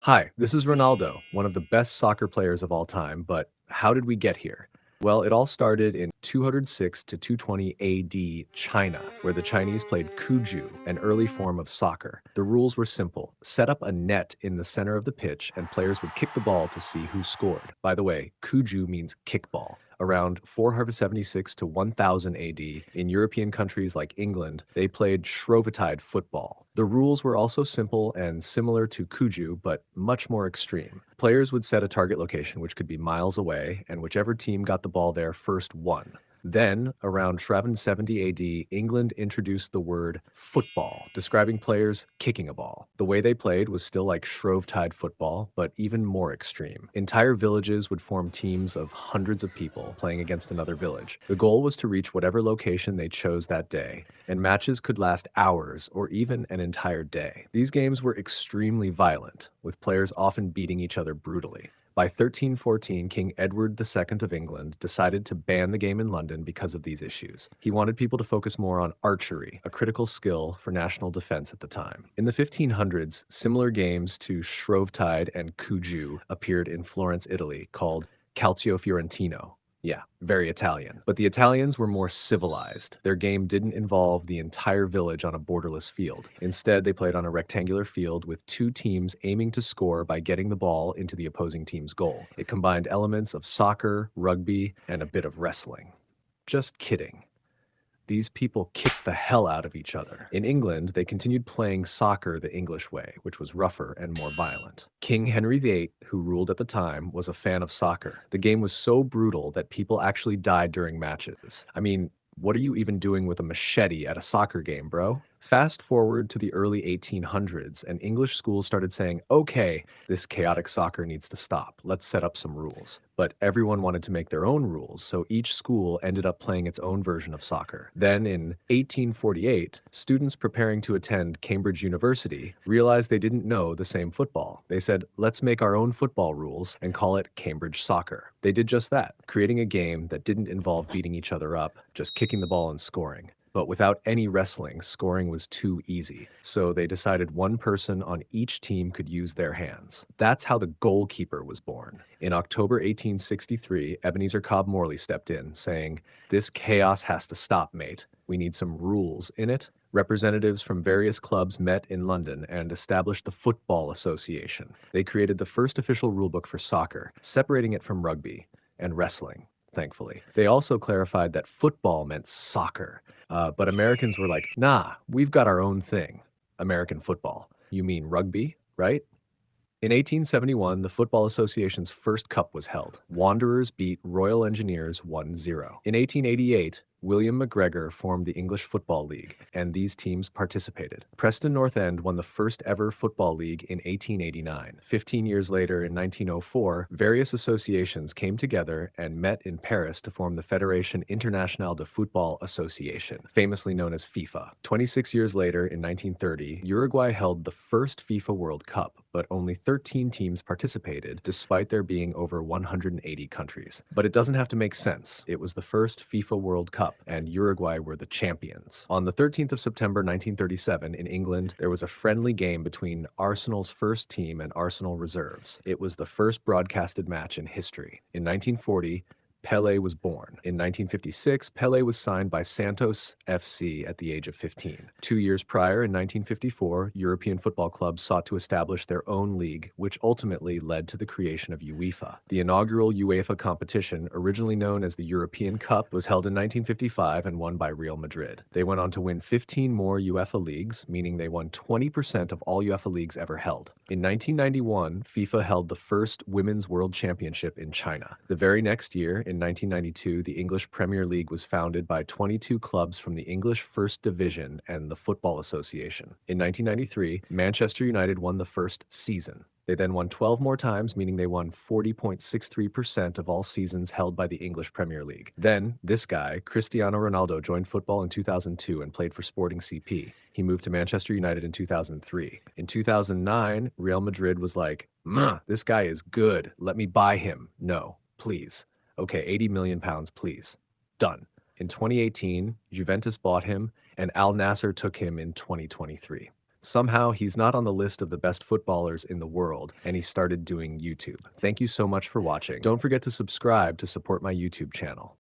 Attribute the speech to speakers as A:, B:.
A: Hi, this is Ronaldo, one of the best soccer players of all time, but how did we get here? Well, it all started in 206 to 220 AD China, where the Chinese played Cuju, an early form of soccer. The rules were simple. Set up a net in the center of the pitch, and players would kick the ball to see who scored. By the way, Cuju means kickball. Around 476 to 1000 AD, in European countries like England, they played Shrovetide football. The rules were also simple and similar to Cuju, but much more extreme. Players would set a target location, which could be miles away, and whichever team got the ball there first won. Then, around 770 AD, England introduced the word football, describing players kicking a ball. The way they played was still like Shrovetide football, but even more extreme. Entire villages would form teams of hundreds of people playing against another village. The goal was to reach whatever location they chose that day, and matches could last hours or even an entire day. These games were extremely violent, with players often beating each other brutally. By 1314, King Edward II of England decided to ban the game in London because of these issues. He wanted people to focus more on archery, a critical skill for national defense at the time. In the 1500s, similar games to Shrovetide and Cuju appeared in Florence, Italy, called Calcio Fiorentino. Yeah, very Italian. But the Italians were more civilized. Their game didn't involve the entire village on a borderless field. Instead, they played on a rectangular field with two teams aiming to score by getting the ball into the opposing team's goal. It combined elements of soccer, rugby, and a bit of wrestling. Just kidding. These people kicked the hell out of each other. In England, they continued playing soccer the English way, which was rougher and more violent. King Henry VIII, who ruled at the time, was a fan of soccer. The game was so brutal that people actually died during matches. I mean, what are you even doing with a machete at a soccer game, bro? Fast forward to the early 1800s, and English schools started saying, okay, this chaotic soccer needs to stop. Let's set up some rules. But everyone wanted to make their own rules, so each school ended up playing its own version of soccer. Then in 1848, students preparing to attend Cambridge University realized they didn't know the same football. They said, let's make our own football rules and call it Cambridge Soccer. They did just that, creating a game that didn't involve beating each other up, just kicking the ball and scoring. But without any wrestling, scoring was too easy. So they decided one person on each team could use their hands. That's how the goalkeeper was born. In October 1863, Ebenezer Cobb Morley stepped in, saying, "This chaos has to stop, mate. We need some rules in it." Representatives from various clubs met in London and established the Football Association. They created the first official rulebook for soccer, separating it from rugby and wrestling. Thankfully. They also clarified that football meant soccer. But Americans were like, nah, we've got our own thing. American football. You mean rugby, right? In 1871, the Football Association's first cup was held. Wanderers beat Royal Engineers 1-0. In 1888, William McGregor formed the English Football League, and these teams participated. Preston North End won the first ever football league in 1889. 15 years later, in 1904, various associations came together and met in Paris to form the Fédération Internationale de Football Association, famously known as FIFA. 26 years later, in 1930, Uruguay held the first FIFA World Cup, but only 13 teams participated, despite there being over 180 countries. But it doesn't have to make sense. It was the first FIFA World Cup, and Uruguay were the champions. On the 13th of September 1937, in England, there was a friendly game between Arsenal's first team and Arsenal reserves. It was the first broadcasted match in history. In 1940, Pelé was born. In 1956, Pelé was signed by Santos FC at the age of 15. 2 years prior, in 1954, European football clubs sought to establish their own league, which ultimately led to the creation of UEFA. The inaugural UEFA competition, originally known as the European Cup, was held in 1955 and won by Real Madrid. They went on to win 15 more UEFA leagues, meaning they won 20% of all UEFA leagues ever held. In 1991, FIFA held the first Women's World Championship in China. The very next year, in 1992, the English Premier League was founded by 22 clubs from the English First Division and the Football Association. In 1993, Manchester United won the first season. They then won 12 more times, meaning they won 40.63% of all seasons held by the English Premier League. Then, this guy, Cristiano Ronaldo, joined football in 2002 and played for Sporting CP. He moved to Manchester United in 2003. In 2009, Real Madrid was like, this guy is good. Let me buy him. No, please. Okay, 80 million pounds, please. Done. In 2018, Juventus bought him, and Al Nassr took him in 2023. Somehow, he's not on the list of the best footballers in the world, and he started doing YouTube. Thank you so much for watching. Don't forget to subscribe to support my YouTube channel.